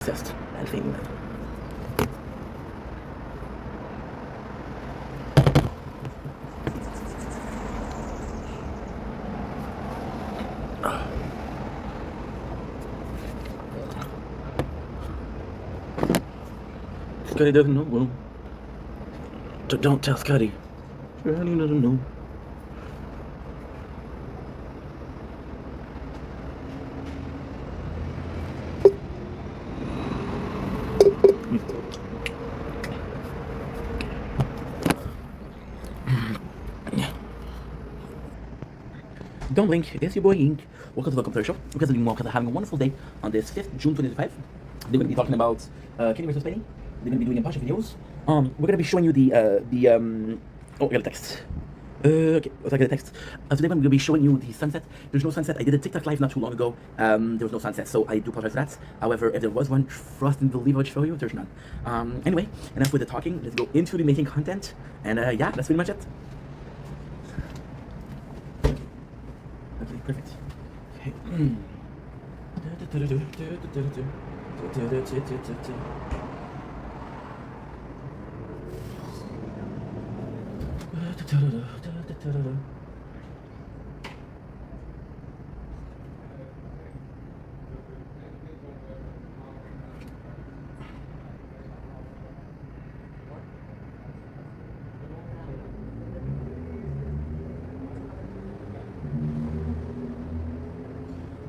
Test. Alfin. Scotty doesn't know. Well, don't tell Scotty. Scotty doesn't know. Don't blink, it's your boy Ink. Welcome to the Computer Show. Because of you having a wonderful day on this 5th June 2025. They're going to be talking about Kenny vs. Penny. They're going to be doing a bunch of videos. We're going to be showing you oh, I got a text. Okay, what's I got a text? Today I'm going to be showing you the sunset. There's no sunset. I did a TikTok live not too long ago. There was no sunset, so I do apologize for that. However, if there was one, trust and believe I would show you. There's none. Anyway, enough with the talking. Let's go into the making content. And yeah, that's pretty much it. Okay, perfect. Okay.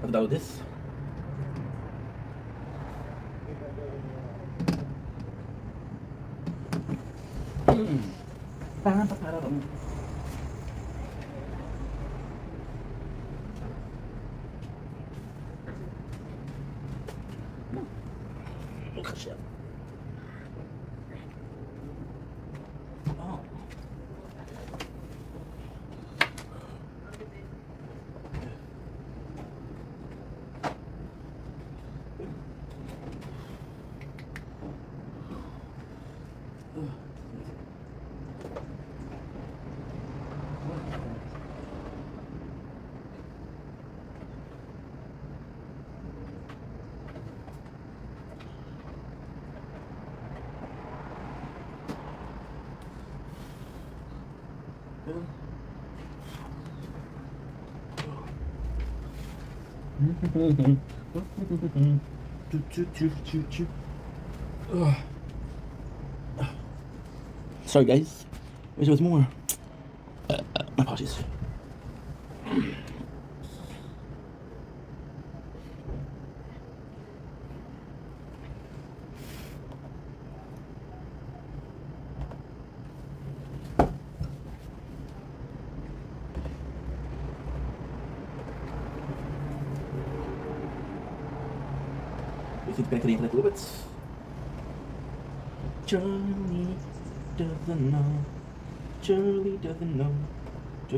About this. Oh, shit. Oh. Sorry guys, wish there was more. My apologies. We think back to the internet a little bit. Charlie doesn't know. Charlie doesn't know. She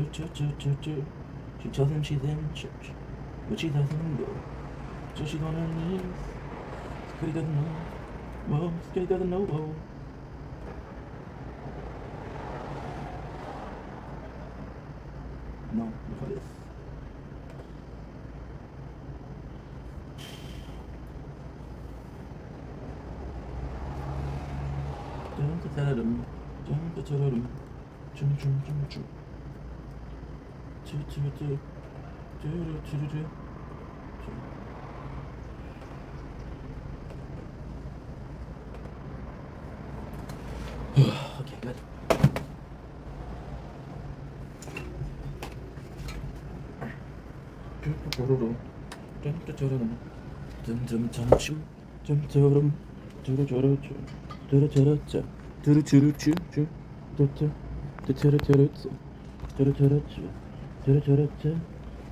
tells him she's in church, but she doesn't go. So she's on her knees. Scotty doesn't know. Whoa, Scotty doesn't know. Whoa. No, look at this. Okay, good.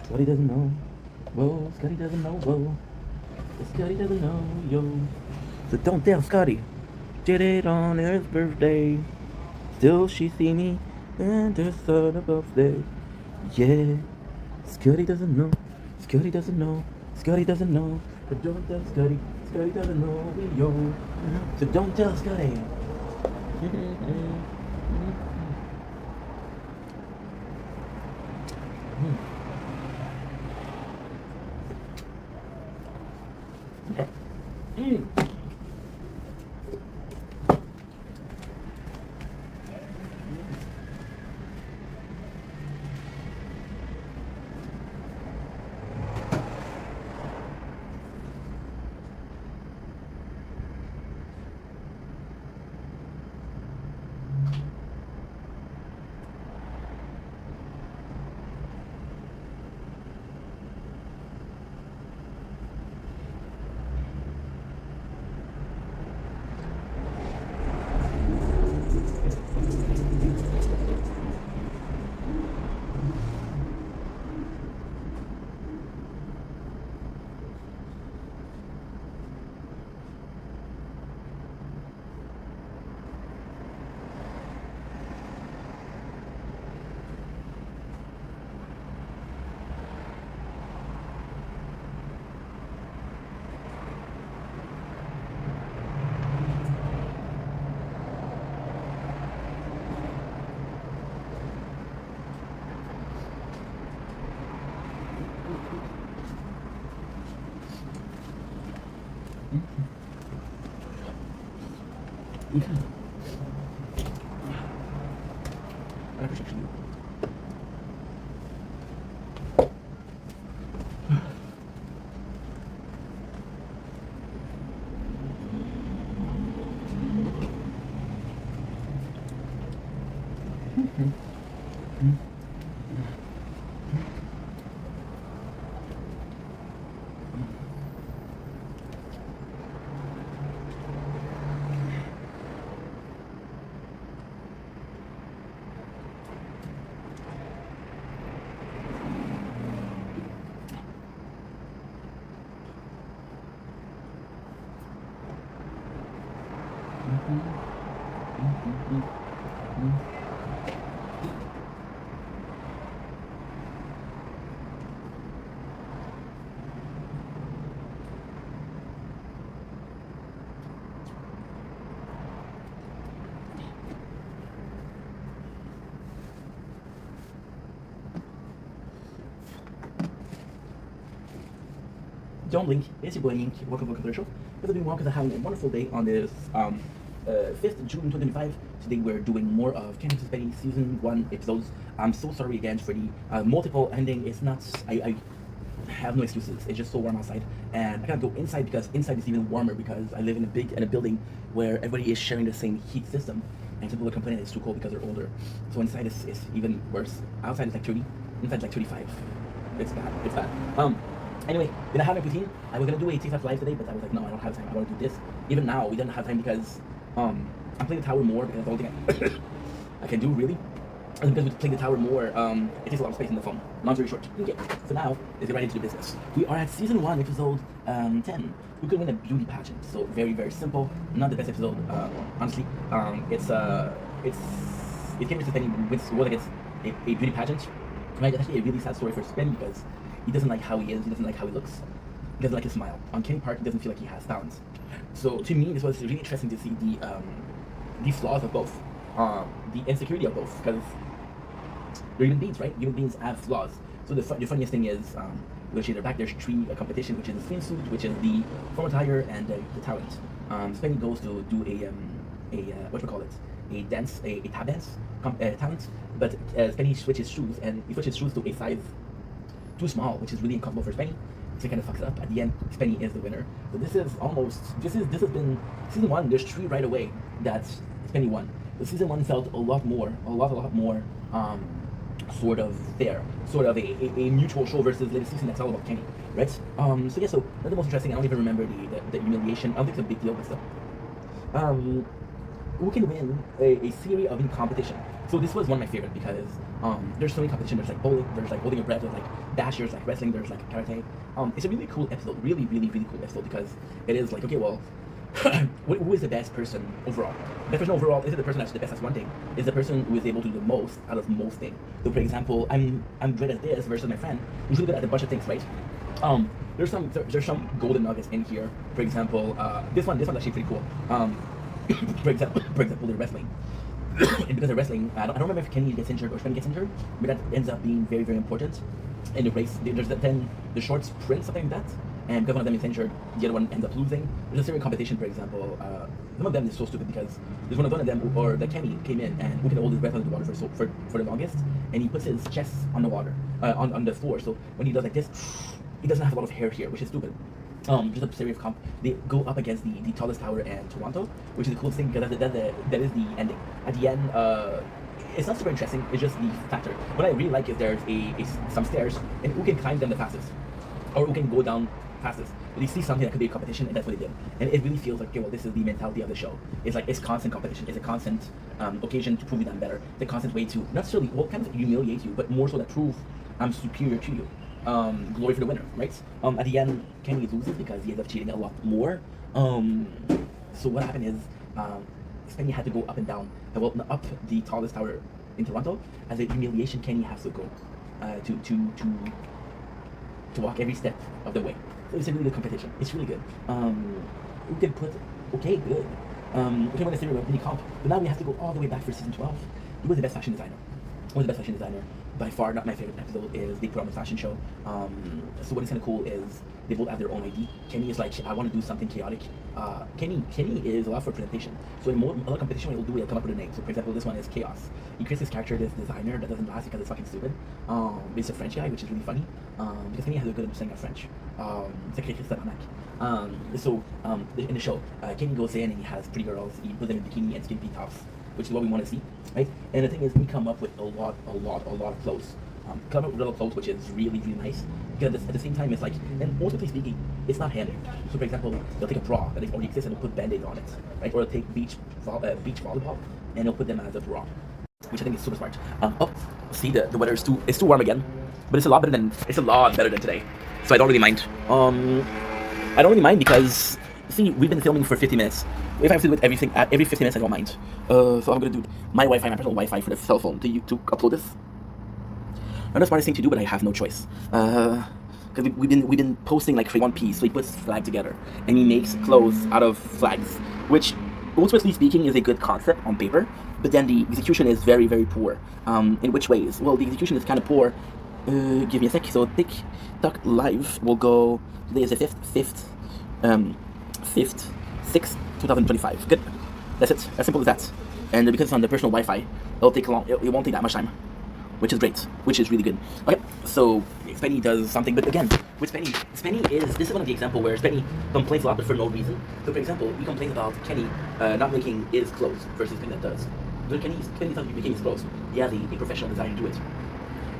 Scotty doesn't know. Whoa, Scotty doesn't know. Whoa, Scotty doesn't know. Yo, so don't tell Scotty. Did it on his birthday. Still she see me and her son above there. Yeah, Scotty doesn't know. Scotty doesn't know. Scotty doesn't know. But don't tell Scotty. Scotty doesn't know. Yo, so don't tell Scotty. Okay. I appreciate you. Don't blink. It's your boy Ink. Welcome to the show. We're doing well because I'm having a wonderful day on this 5th June 2025. Today we're doing more of Kenny vs. Penny Season 1 episodes. I'm so sorry again for the multiple ending. It's not... I have no excuses. It's just so warm outside. And I gotta go inside because inside is even warmer because I live in a building where everybody is sharing the same heat system. And people are complaining it's too cold because they're older. So inside is even worse. Outside is like 30. Inside is like 35. It's bad. It's bad. Anyway, did I have my poutine? I was gonna do a TikTok live today, but I was like, no, I don't have time. I want to do this. Even now, we didn't have time because I'm playing the tower more because that's the only thing I can do really. And because we're playing the tower more, it takes a lot of space in the phone. Long story short. Okay, so now let's get right into the business. We are at season 1, episode 10. Who could win a beauty pageant? So very, very simple. Not the best episode, honestly. It came to Penny wins won against a beauty pageant. Right? It's actually a really sad story for Spenny because he doesn't like how he is, he doesn't like how he looks, he doesn't like his smile. On Kenny Park, he doesn't feel like he has talent. So to me, this was really interesting to see the flaws of both, the insecurity of both, because they're human beings, right? Human beings have flaws. So the funniest thing is, which either back there's three competition, which is the swimsuit, which is the formal attire, and the talent. Spenny goes to do what we call it, a dance, a tap dance talent, but Spenny switches shoes, and he switches shoes to a size too small, which is really uncomfortable for Spenny. So it kind of fucks up. At the end, Spenny is the winner. So this has been season 1. There's 3 right away that Spenny won. The season 1 felt a lot more, sort of fair, sort of a mutual show versus latest season that's all about Kenny, right? So yeah, so that's the most interesting. I don't even remember the humiliation. I don't think it's a big deal, but still. Who can win a series of competition? So this was one of my favorite because there's so many competition. There's like bowling, there's like holding your breath, there's like dash, there's like wrestling, there's like karate. It's a really cool episode, really cool episode because it is like, okay, well, who is the best person overall? The best person overall isn't the person that's the best at one thing. It's the person who is able to do the most out of most things. So for example, I'm great at this versus my friend who's really good at a bunch of things, right? There's some golden nuggets in here. For example, this one's actually pretty cool. For example, the wrestling. And because of wrestling, I don't remember if Kenny gets injured or Spenny gets injured, but that ends up being very, very important in the race. Then the short sprint, something like that, and because one of them is injured, the other one ends up losing. There's a serious competition, for example. Some of them is so stupid because there's one of them, or the Kenny came in and who can hold his breath under the water for the longest, and he puts his chest on the water, on the floor. So when he does like this, he doesn't have a lot of hair here, which is stupid. Just a series of comp. They go up against the tallest tower in Toronto, which is the coolest thing because that is the ending. At the end, it's not super interesting. It's just the factor. What I really like is there's some stairs, and who can climb them the fastest, or who can go down fastest. They see something that could be a competition, and that's what they did. And it really feels like, okay, well, this is the mentality of the show. It's like it's constant competition. It's a constant occasion to prove that I'm better. It's a constant way to not necessarily kind of humiliate you, but more so that prove I'm superior to you. Glory for the winner, right? At the end, Kenny loses because he ends up cheating a lot more. So what happened is, Spenny had to go up and down, up the tallest tower in Toronto. As a humiliation, Kenny has to go to walk every step of the way. So it's a really good competition. It's really good. We can put okay, good. We can win a series of mini comp, but now we have to go all the way back for season 12. He was the best fashion designer. By far, not my favorite episode is they put on the fashion show. So what is kind of cool is They both have their own ID. Kenny is like, I want to do something chaotic. Kenny is a lot for presentation. So in other competition, what he'll do, he'll come up with a name. So for example, this one is Chaos. He creates this character, this designer that doesn't last because it's fucking stupid. It's a French guy, which is really funny. Because Kenny has a good understanding of French. It's like Christophe Anac. In the show, Kenny goes in and he has pretty girls. He puts them in bikini and skinny tops, which is what we want to see, right? And the thing is, we come up with a lot of clothes. Come up with little clothes, which is really nice. Because at the same time, it's like, and ultimately speaking, it's not handed. So for example, they'll take a bra that already exists and they'll put band-aids on it, right? Or they'll take beach volleyball and they'll put them as a bra, which I think is super smart. See, the weather is too warm again, but it's a lot better than today. So I don't really mind. I don't really mind because, see, we've been filming for 50 minutes. If I have to do it every 50 minutes, I don't mind. So I'm gonna do my Wi-Fi, my personal Wi-Fi for the cell phone to upload this. Not the smartest thing to do, but I have no choice. Because we've been posting like for One Piece, so he puts flag together and he makes clothes out of flags, which, ultimately speaking, is a good concept on paper. But then the execution is very poor. In which ways? Well, the execution is kind of poor. Give me a sec. So TikTok Live will go. Today is the 6th, 2025. Good. That's it. As simple as that. And because it's on the personal Wi-Fi, it'll take long. It won't take that much time, which is great. Which is really good. Okay. So Spenny does something, but again, with Spenny is one of the example where Spenny complains a lot, but for no reason. So for example, he complains about Kenny not making his clothes versus Kenny that does. But Kenny's not making his clothes. He has a professional designer do it.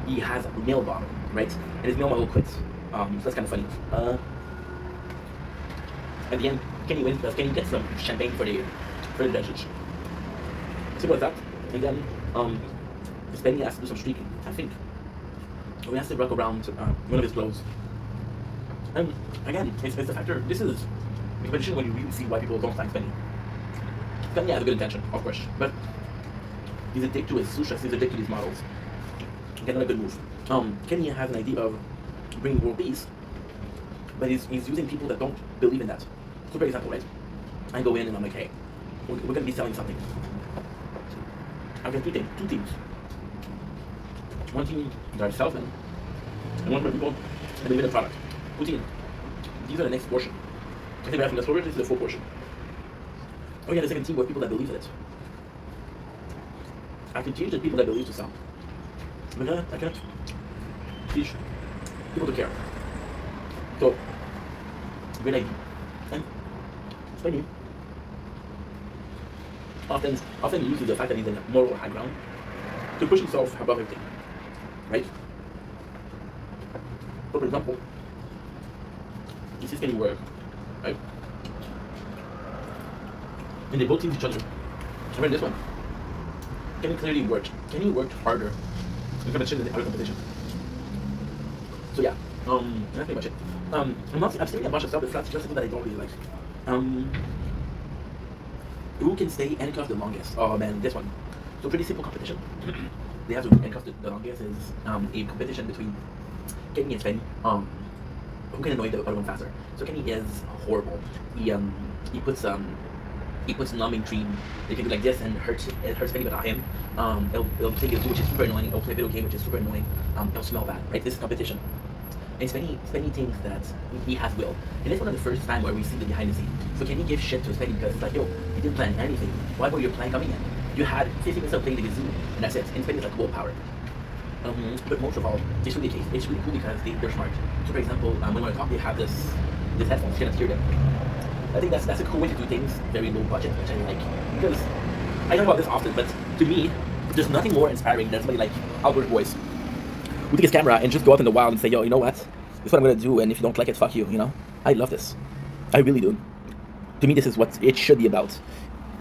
He has a male model, right? And his male model quits. So that's kind of funny. At the end, Kenny wins because Kenny gets some champagne for the judges. Simple as that. And then Spenny has to do some streaking, I think. So he has to rock around one of his clothes. And again, it's the factor. This is a competition when you really see why people don't like Spenny. Spenny has a good intention, of course, but he's addicted to his sushas, he's addicted to these models. Again, not a good move. Kenny has an idea of bringing world peace, but he's using people that don't believe in that. So for example, right, I go in and I'm like, hey, we're going to be selling something. I've got two teams. One team that are salesmen, and one for people that believe in the product. Two teams. These are the next portion. I think we're asking the storage, this is the full portion. Oh yeah, the second team with people that believe in it. I can teach the people that believe to sell. But I can't teach people to care. So, great idea. And Spenny often uses the fact that he's in a moral high ground to push himself above everything. Right? So for example, this is Kenny work, right? And they both tease each other. I read this one. Kenny clearly worked. Kenny worked harder in competition than the other competition. So yeah, that's pretty much it. I'm saying a bunch of stuff, but that's just something that I don't really like. Who can stay handcuffed the longest? Oh man, this one. So pretty simple competition. They have to handcuff the longest is a competition between Kenny and Spenny. Who can annoy the other one faster? So Kenny is horrible. He puts numbing cream. They can do like this and it hurts Spenny, but not him. It'll play a game which is super annoying. It'll play a video game which is super annoying. It'll smell bad, right? This is competition. And Spenny thinks that he has will. And it's one of the first time where we see the behind the scenes. So can he give shit to Spenny because it's like, yo, you didn't plan anything. Why were your plan coming in? You had 50 minutes of playing the kazoo, and that's it. And Spenny's like willpower. But most of all, it's really the case. It's really cool because they're smart. So for example, when I talk, they have this headphones, you cannot hear them. I think that's a cool way to do things, very low budget, which I like. Because I talk about this often, but to me, there's nothing more inspiring than somebody like Albert Boyce, who take his camera and just go out in the wild and say, yo, you know what? This is what I'm gonna do, and if you don't like it, fuck you, you know? I love this. I really do. To me, this is what it should be about.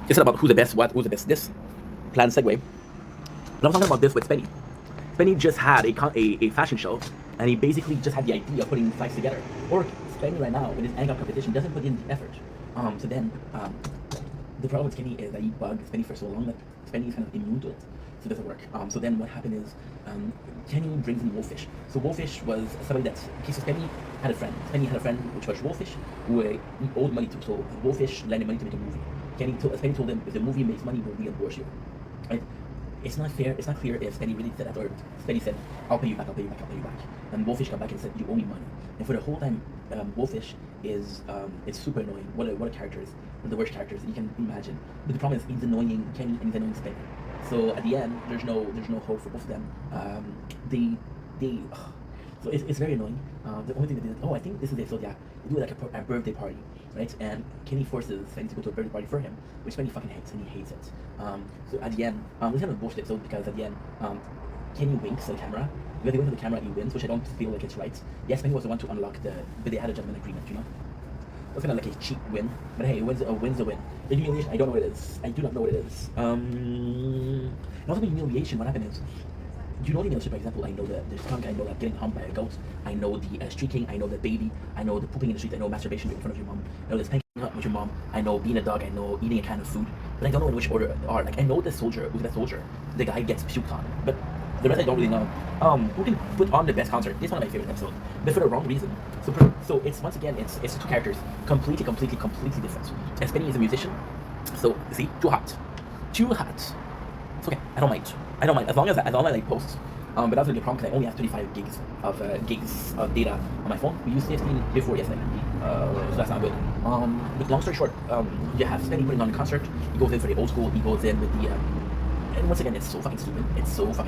It's not about who's the best what, who's the best this. Planned segue. But I'm talking about this with Spenny. Spenny just had a fashion show, and he basically just had the idea of putting flags together. Or Spenny right now, with his angle competition, doesn't put in the effort. So then, the problem with Kenny is that he bugged Spenny for so long that Spenny is kind of immune to it. So it doesn't work. So then what happened is, Kenny brings in Wolfish. So Wolfish was somebody that, okay, so Spenny had a friend. Spenny had a friend which was Wolfish, who he owed money to. So Wolfish lended money to make a movie. Spenny told him, if the movie makes money, we'll reimburse you. Right? It's not fair, it's not clear if Spenny really said that, or Spenny said, I'll pay you back. And Wolfish got back and said, you owe me money. And for the whole time, Wolfish is it's super annoying. What a characters, one of the worst characters you can imagine. But the problem is he's annoying Kenny and he's annoying Spenny. So at the end, there's no hope for both of them. They so it's very annoying. The only thing they did, I think this is the episode, yeah, they do like a birthday party, right? And Kenny forces Spenny to go to a birthday party for him, which Spenny fucking hates, and he hates it. So at the end, this is kind of a bullshit episode because at the end, Kenny winks at the camera. Because they went to the camera, he wins, which I don't feel like it's right. Yes, Spenny was the one to unlock but they had a gentleman agreement, you know? It was kind of like a cheap win, but hey, win's a win. The humiliation, I don't know what it is. I do not know what it is. And also the humiliation, what happened is, you know the humiliation, for example, I know the skunk, I know that getting humped by a goat, I know the streaking, I know the baby, I know the pooping in the street, I know masturbation in front of your mom, I know the spanking up with your mom, I know being a dog, I know eating a can of food, but I don't know in which order they are. Like, I know the soldier, who's that soldier, the guy gets puked on, but the rest I don't really know. Who can put on the best concert? This is one of my favorite episodes, but for the wrong reason. So it's once again it's two characters completely different. And Spenny is a musician, so see, too hot. It's okay. I don't mind as long as I like posts. But that's really a problem because I only have 25 gigs of data on my phone. We used 15 before yesterday, so that's not good. But long story short, you have Spenny putting on the concert. He goes in for the old school. He goes in with the and once again, it's so fucking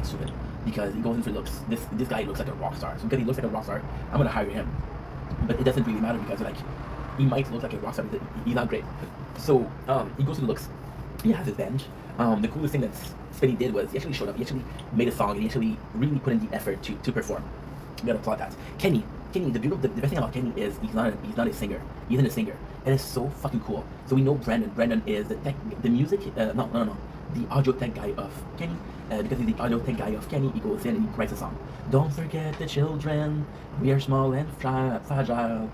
stupid. Because he goes in for looks. This guy looks like a rock star. So because he looks like a rock star, I'm gonna hire him. But it doesn't really matter because like he might look like a rock star, but he's not great. So he goes to the looks. He has his band. The coolest thing that Spenny did was he actually showed up. He actually made a song and he actually really put in the effort to perform. You gotta applaud that. Kenny, the best thing about Kenny is he's not a singer. He isn't a singer. And it's so fucking cool. So we know Brandon is the music. No. The audio tech guy of Kenny, because he's the audio tech guy of Kenny, he goes in and he writes a song. Don't forget the children, we are small and fragile.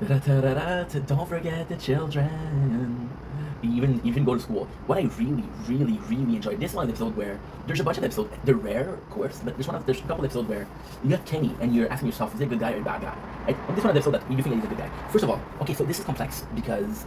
Don't forget the children. Even go to school. What I really enjoyed, this one episode where there's a bunch of episodes, they're rare, of course, but there's a couple episodes where you have Kenny and you're asking yourself, is he a good guy or a bad guy? Right? And this one episode that you think that he's a good guy. First of all, okay, so this is complex because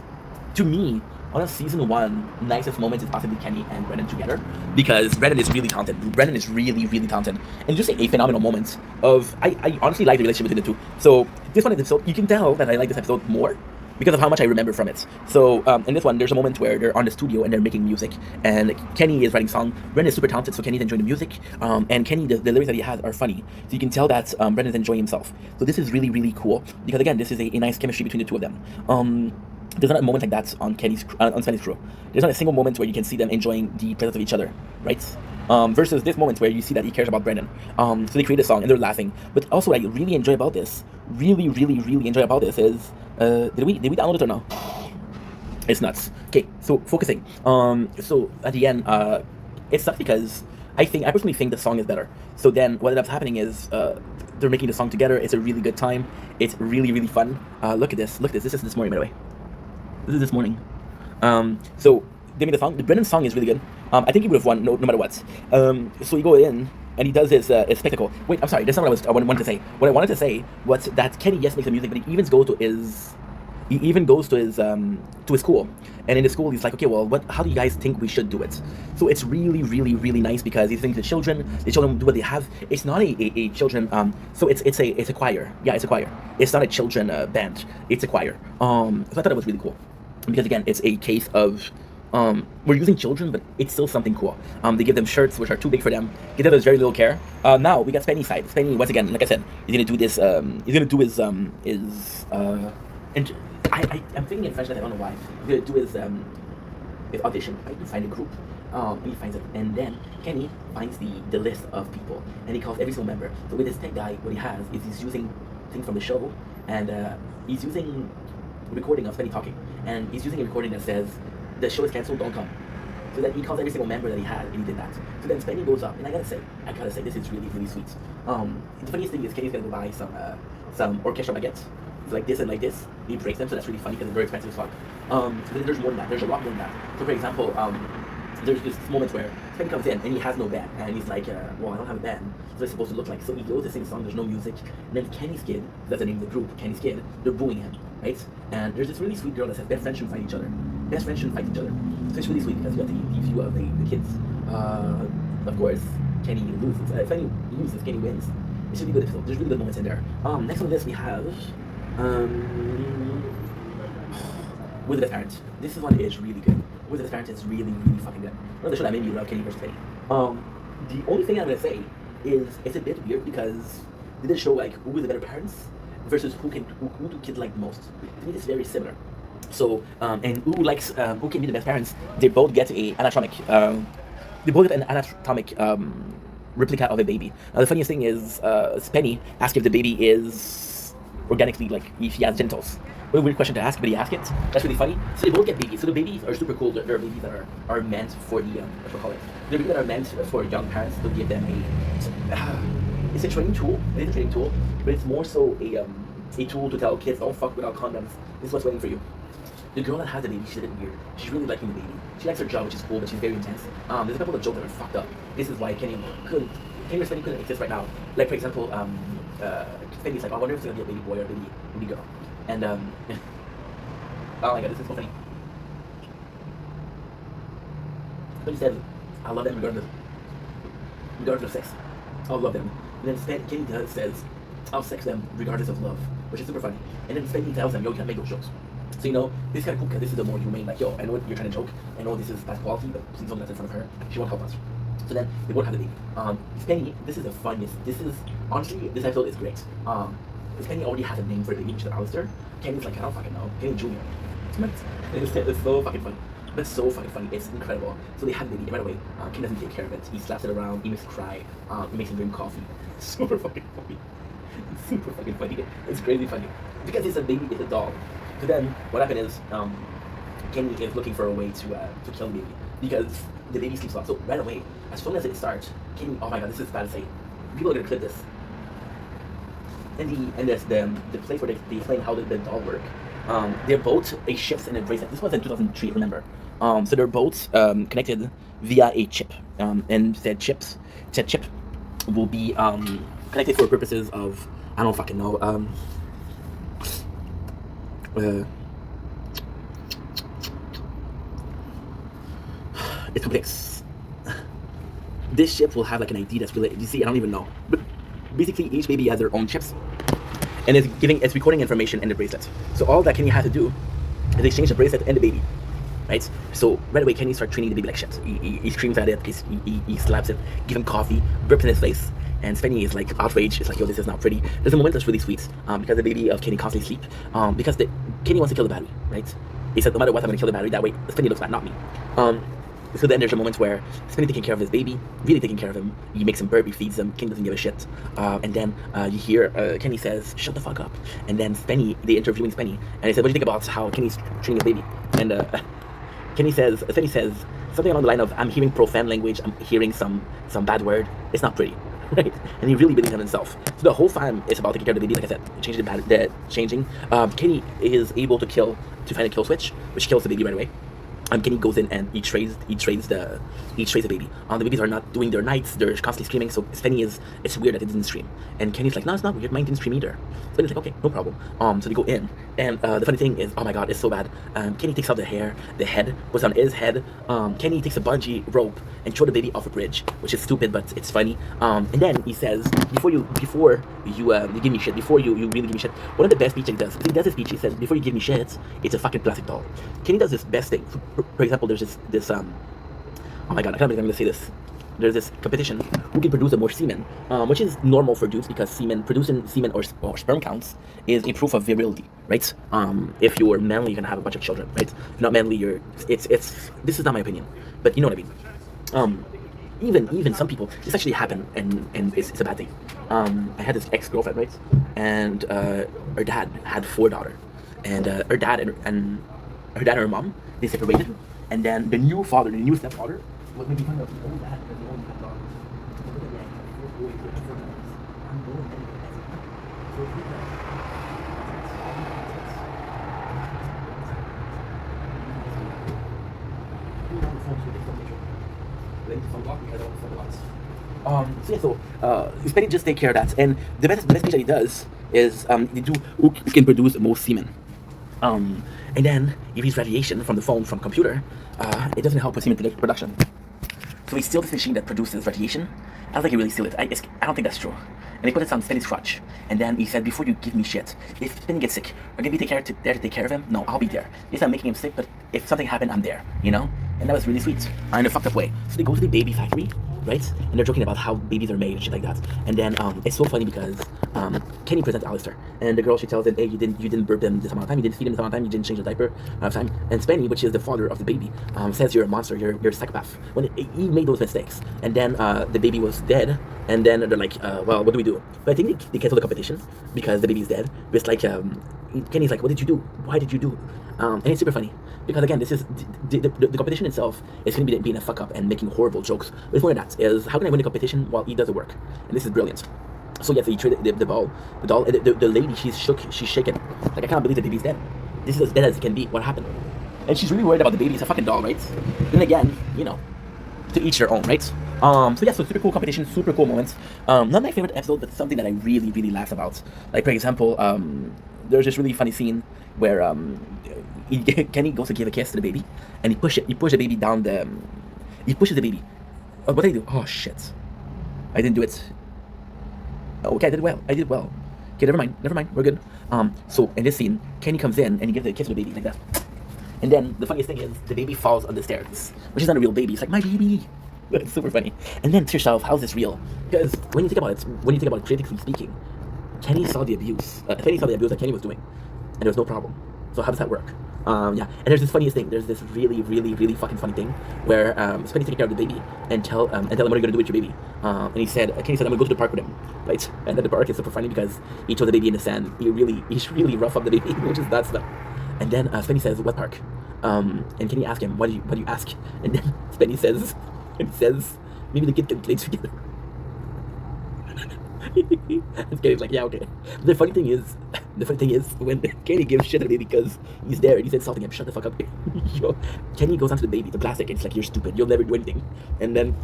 to me, one of season 1 nicest moments is possibly Kenny and Brennan together because Brennan is really talented. Brennan is really talented, and just a phenomenal moment of I honestly like the relationship between the two. So this one episode, you can tell that I like this episode more because of how much I remember from it. So in this one, there's a moment where they're on the studio and they're making music, and Kenny is writing song. Brennan is super talented, so Kenny's enjoying the music, and Kenny, the lyrics that he has are funny, so you can tell that Brennan's enjoying himself. So this is really cool because again, this is a nice chemistry between the two of them. There's not a moment like that on Spenny's crew. There's not a single moment where you can see them enjoying the presence of each other, right? Versus this moment where you see that he cares about Brendan. So they create a song and they're laughing. But also what I really enjoy about this, really enjoy about this is, did we download it or no? It's nuts. Okay, so focusing. So at the end, it sucks because I personally think the song is better. So then what ends up happening is, they're making the song together. It's a really good time. It's really fun. Look at this. This is this morning, by the way. This is this morning. So they made the song. The Brendan song is really good. I think he would have won no matter what. So you go in and he does his spectacle. Wait, I'm sorry. That's not what I wanted to say. What I wanted to say was that Kenny makes the music, but he even goes to his school. And in the school, he's like, okay, well, how do you guys think we should do it? So it's really nice because he's thinking the children do what they have. It's not a children, so it's a choir. Yeah, it's a choir. It's not a children band. It's a choir. So I thought it was really cool because again, it's a case of we're using children, but it's still something cool. They give them shirts which are too big for them. Give them very little care. Now we got Spenny's side. Spenny, once again, like I said, he's gonna do this. He's gonna do his and I'm thinking in French that I don't know why. He's gonna do his audition. Right? To find a group. And he finds it, and then Kenny finds the list of people, and he calls every single member. So with this tech guy, what he has is he's using things from the show, and he's using a recording of Spenny talking, and he's using a recording that says the show is cancelled, don't come. So then he calls every single member that he had, and he did that. So then Spenny goes up, and I gotta say, this is really sweet. The funniest thing is Kenny's gonna go buy some orchestra baguettes, like this and like this. He breaks them, so that's really funny because it's very expensive as fuck. But there's more than that. There's a lot more than that. So for example, there's this moment where Spenny comes in and he has no band, and he's like, well, I don't have a band. What's it supposed to look like? So he goes to sing a song, there's no music, and then Kenny's kid, that's the name of the group, Kenny's kid, they're booing him, right? And there's this really sweet girl that says best friends shouldn't fight each other. Best friends shouldn't fight each other. So it's really sweet because you got the view of the kids. Of course, Kenny loses. Spenny loses, Kenny wins. It's really good episode. There's really good moments in there. Next on this we have um, With the Best Parents. This one is really good. With the Best Parents is really, really fucking good. Another show that made me love Kenny versus Penny. The only thing I'm gonna say is it's a bit weird because they did show like who is the better parents versus who do kids like the most. To me, it's very similar. So and who can be the best parents? They both get a anatomic. They both get an anatomic replica of a baby. Now the funniest thing is Penny asked if the baby is organically, like if he has genitals. What a weird question to ask, but he asked it. That's really funny. So they both get babies. So the babies are super cool. There are babies that are meant for the what we call it. There are babies that are meant for young parents to give them a. It's a training tool. It is a training tool, but it's more so a tool to tell kids don't fuck without condoms. This is what's waiting for you. The girl that has the baby, she's a bit weird. She's really liking the baby. She likes her job, which is cool, but she's very intense. There's a couple of jokes that are fucked up. This is why Kenny versus Penny couldn't exist right now. Like for example, Penny's like, I wonder if it's gonna be a baby boy or a baby girl. And oh my god, this is so funny. But he said, I love them regardless of sex. I'll love them. And then Kenny says, I'll sex them regardless of love, which is super funny. And then Penny tells them, yo, you can't make those jokes. So you know, this is kind of cool because this is the more humane, like, yo, I know you're trying to joke, I know this is bad quality, but please don't let it in front of her. She won't help us. So then they both have the baby. Penny, this is the funniest. This is honestly, this episode is great. Because Penny already has a name for the baby, which is Alistair. Kenny's like, I don't fucking know. Kenny Jr. It's so fucking funny. But so fucking funny. It's incredible. So they have the baby, and right away, Kenny doesn't take care of it. He slaps it around, he makes it cry, he makes him drink coffee. Super fucking funny. It's super fucking funny. It's crazy funny. Because it's a baby, it's a doll. So then, what happened is, Kenny is looking for a way to kill the baby because the baby sleeps a lot. So right away, as soon as it starts, Kenny, oh my god, this is bad to say. People are gonna clip this. And there's the place where they explain how the doll work. They're both a shift and a bracelet. This was in 2003, remember? So they're both connected via a chip. And said chip will be connected for purposes of, I don't fucking know. It's complex. This chip will have like an ID that's related. You see, I don't even know. But basically, each baby has their own chips, and it's recording information in the bracelet. So all that Kenny has to do is exchange the bracelet and the baby, right? So right away, Kenny starts treating the baby like shit. He screams at it, he slaps it, give him coffee, burps in his face. And Spenny is like outraged. It's like, yo, this is not pretty. There's a moment that's really sweet because the baby of Kenny constantly sleep. Because Kenny wants to kill the battery, right? He said, no matter what, I'm gonna kill the battery. That way, Spenny looks bad, not me. So then there's a moment where Spenny taking care of his baby, really taking care of him. He makes him burp, he feeds him. Kenny doesn't give a shit. And then you hear Kenny says, shut the fuck up. And then Spenny, they interviewing Spenny, and they said, what do you think about how Kenny's treating his baby? And Spenny says something along the line of, I'm hearing profane language, I'm hearing some bad word. It's not pretty. Right, and he really believes in himself. So the whole time is about taking care of the baby. Like I said, changing. Kenny is able to find a kill switch, which kills the baby right away. Kenny goes in and he trades the baby. The babies are not doing their nights; they're constantly screaming. So it's weird that they didn't scream. And Kenny's like, no, it's not weird. Mine didn't scream either. So he's like, okay, no problem. So they go in, and the funny thing is, oh my god, it's so bad. Kenny takes out the head, puts on his head. Kenny takes a bungee rope and throw the baby off a bridge, which is stupid, but it's funny. And then he says, before you give me shit, before you really give me shit, one of the best speech he does. He does his speech. He says, before you give me shit, it's a fucking plastic doll. Kenny does this best thing. For example, there's this oh my god, I can't believe I'm gonna say this. There's this competition who can produce the more semen, which is normal for dudes because producing semen or sperm counts is a proof of virility, right? If you're manly, you're gonna have a bunch of children, right? If you're not manly, this is not my opinion, but you know what I mean. Even some people, this actually happened, and it's a bad thing. I had this ex-girlfriend, right? And her dad had 4 daughters, and her dad and her mom, they separated, and then the new stepfather was making fun of the old dad because the old dad daughter. Spenny just take care of that, and the best thing that he does is they do who can produce the most semen. And then if he's radiation from the phone, from computer, it doesn't help with semen production. So he steals this machine that produces radiation. I don't think he really steals it. I don't think that's true. and he put it on Spenny's crotch. And then he said, before you give me shit, if Spenny gets sick, are you gonna be there to take care of him? No, I'll be there. Yes, I'm making him sick, but if something happened, I'm there, you know? And that was really sweet, in a fucked up way. So they go to the baby factory, right? And they're joking about how babies are made and shit like that. And then it's so funny because Kenny presents Alistair, and the girl, she tells him, hey, you didn't burp him this amount of time, you didn't feed him this amount of time, you didn't change the diaper of time. And Spenny, which is the father of the baby, says you're a monster, you're a psychopath. When he made those mistakes, and then the baby was dead, and then they're like, well, what do we do? But I think they canceled the competition because the baby's dead. But it's like Kenny's like, what did you do? Why did you do? And it's super funny because again, this is the competition itself is going to be being a fuck up and making horrible jokes. But it's more than that, is how can I win the competition while he does the work? And this is brilliant. So yeah, so he traded the doll, the lady, she's shaken. Like, I can't believe the baby's dead. This is as dead as it can be. What happened? And she's really worried about the baby. It's a fucking doll, right? Then again, you know, to each their own, right? So yeah, so super cool competition, super cool moments. Not my favorite episode, but something that I really, really laughed about. Like, for example, there's this really funny scene where Kenny goes to give a kiss to the baby, and he pushes the baby down he pushes the baby. Oh, what did I do? Oh shit, I didn't do it. Oh, okay, I did well. Okay, never mind, we're good. So in this scene, Kenny comes in and he gives a kiss to the baby like that. And then the funniest thing is the baby falls on the stairs, which is not a real baby. It's like, my baby. It's super funny. And then to yourself, how is this real? Because when you think about it critically speaking, Kenny saw the abuse. Kenny saw the abuse that Kenny was doing, and there was no problem. So how does that work? Yeah. And there's this funniest thing. There's this really, really, really fucking funny thing where Spenny's taking care of the baby and tell him what are you gonna do with your baby. And Kenny said, I'm gonna go to the park with him, right? And then the park is super funny because he throws the baby in the sand. He's really rough up the baby, which is that stuff. And then Spenny says, what park? And Kenny asks him, what do you ask? And then Spenny says, maybe the kid can play together. And Kenny's like, yeah, okay. The funny thing is when Kenny gives shit to the baby because he's there and he said something, I'm shut the fuck up. Yo, Kenny goes onto the baby, the plastic, and it's like, you're stupid, you'll never do anything. And then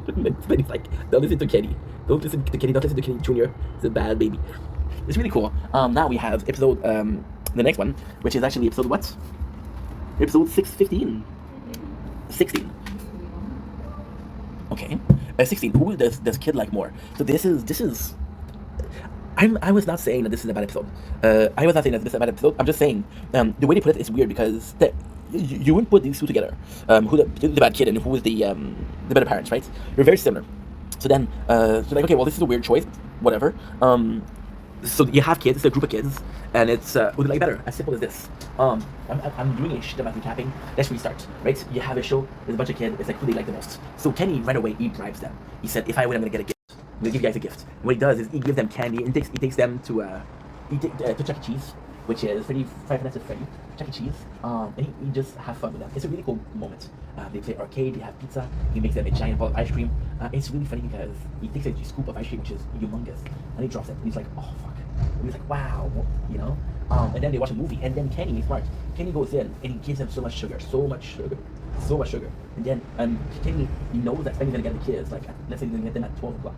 Spenny's like, don't listen to Kenny. Don't listen to Kenny Jr. He's a bad baby. It's really cool. Now we have episode the next one, which is actually episode what? Episode 615. 16. Okay. 16. Who does Kid like more? So this is. I was not saying that this is a bad episode. I was not saying that this is a bad episode. I'm just saying the way they put it is weird because you wouldn't put these two together. Who the bad kid and who is the better parents, right? They're very similar. So then, so like, okay, well, this is a weird choice. Whatever. So you have kids, it's a group of kids, and it's who they like better. As simple as this. I'm doing a shit about recapping. Let's restart, right? You have a show, there's a bunch of kids, it's like who they like the most. So Kenny right away, he bribes them. He said, if I win, I'm gonna get a gift. I'm gonna give you guys a gift. And what he does is he gives them candy and he takes them to Chuck E. Cheese, which is Five Nights at Freddy, Chuck E. Cheese, and he just have fun with them. It's a really cool moment. They play arcade, they have pizza, he makes them a giant ball of ice cream. It's really funny because he takes a scoop of ice cream, which is humongous, and he drops it, and he's like, oh fuck. And he's like, wow, you know? And then they watch a movie, and then Kenny, he's smart. Kenny goes in, and he gives them so much sugar. And then Kenny, he knows that Spenny's gonna get the kids, like, let's say he's gonna get them at 12 o'clock.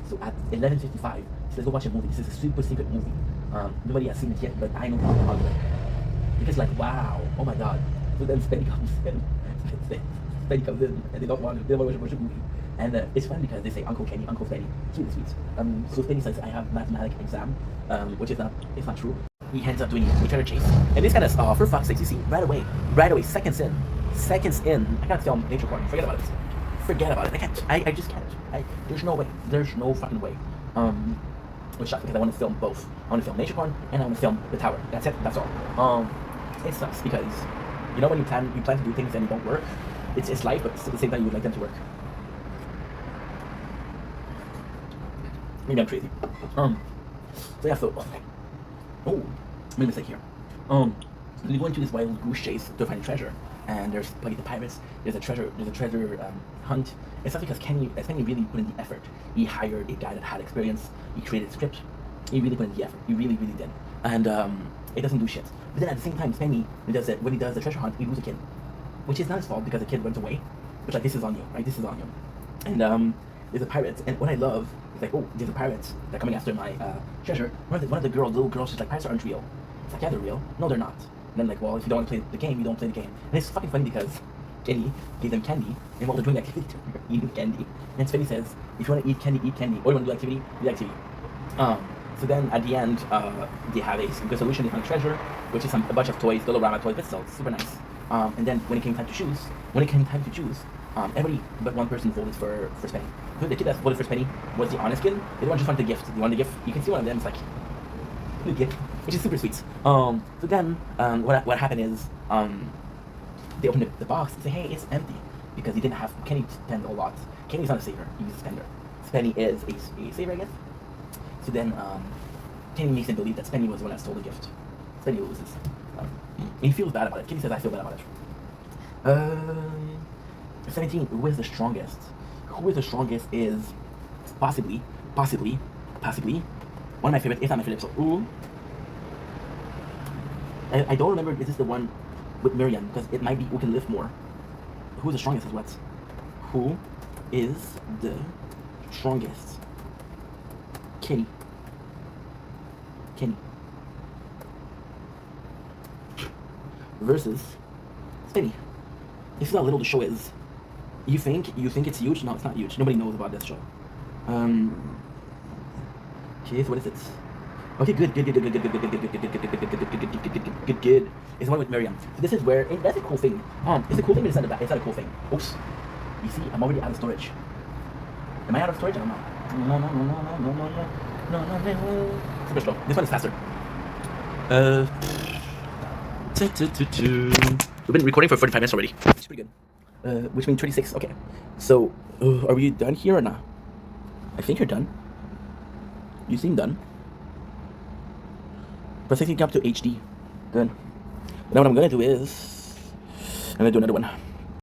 So at 11:55, he says, go watch a movie. This is a super secret movie. Nobody has seen it yet, but I know how to handle it. Because like, wow, oh my god. So then Spenny comes in, and they don't want to watch a movie. And it's funny because they say Uncle Kenny, Uncle Spenny. It's really sweet. So Spenny says, I have mathematics exam, which is not true. He ends up doing it. We try to chase. And this kind of, for fuck's sake, you see, right away, seconds in, I can't film Nature Corn. Forget about it. I can't. I just can't. There's no way. There's no fucking way. Which sucks because I want to film both. I want to film Nature Corn and I want to film the tower. That's it. That's all. It sucks because, you know, when you plan to do things and it don't work, it's life, but at the same time you would like them to work. Maybe I'm crazy. So yeah, so made a mistake here. We go into this wild goose chase to find a treasure, and there's like the pirates. There's a treasure hunt. It's not because Kenny really put in the effort. He hired a guy that had experience. He created a script. He really put in the effort. He really, really did. And it doesn't do shit. But then at the same time, Kenny, when he does the treasure hunt, he loses a kid, which is not his fault because the kid went away. But like, this is on you, right? This is on you. And there's a pirate, and what I love is like, oh, there's a pirates that are coming after my treasure. One of the little girls, she's like, pirates aren't real. It's like, yeah, they're real. No, they're not. And then like, well, if you don't want to play the game, you don't play the game. And it's fucking funny because Kenny gave them candy, and while they're doing the activity, they're eating candy. And Spenny says, if you want to eat candy, or you want to do activity, do the activity. So then at the end, they have a good solution. They found a treasure, which is a bunch of toys, Dollarama toys, but still super nice. And then when it came time to choose, everybody but one person voted for Spenny. The kid that voted for Spenny was the honest kid. They don't just want the gift. They want the gift. You can see one of them is like the gift, which is super sweet. So then what happened is they opened the box and say, hey, it's empty because he didn't have Kenny spend a lot. Kenny's not a saver. He's a spender. Spenny is a saver, I guess. So then, Kenny makes him believe that Spenny was the one that stole the gift. Spenny loses. He feels bad about it. Kenny says, I feel bad about it. 17, who is the strongest? Who is the strongest is possibly, one of my favorites, if not my favorite episode. Ooh. I don't remember if this is the one with Miriam, because it might be who can lift more. Who is the strongest is what? Who is the strongest? Kenny. Versus Spenny. You see how little the show is. You think it's huge? No, it's not huge. Nobody knows about this show. Okay, so what is it? Okay, good. It's the one with Miriam. So this is where that's a cool thing. It's a cool thing, but it's not a cool thing. Oops. You see, I'm already out of storage. Am I out of storage? I don't know. No. Super slow. This one is faster. We've been recording for 45 minutes already. It's pretty good. Which means 36. Okay. So, are we done here or not? I think you're done. You seem done. Processing up to HD. Good. Now what I'm gonna do is I'm gonna do another one.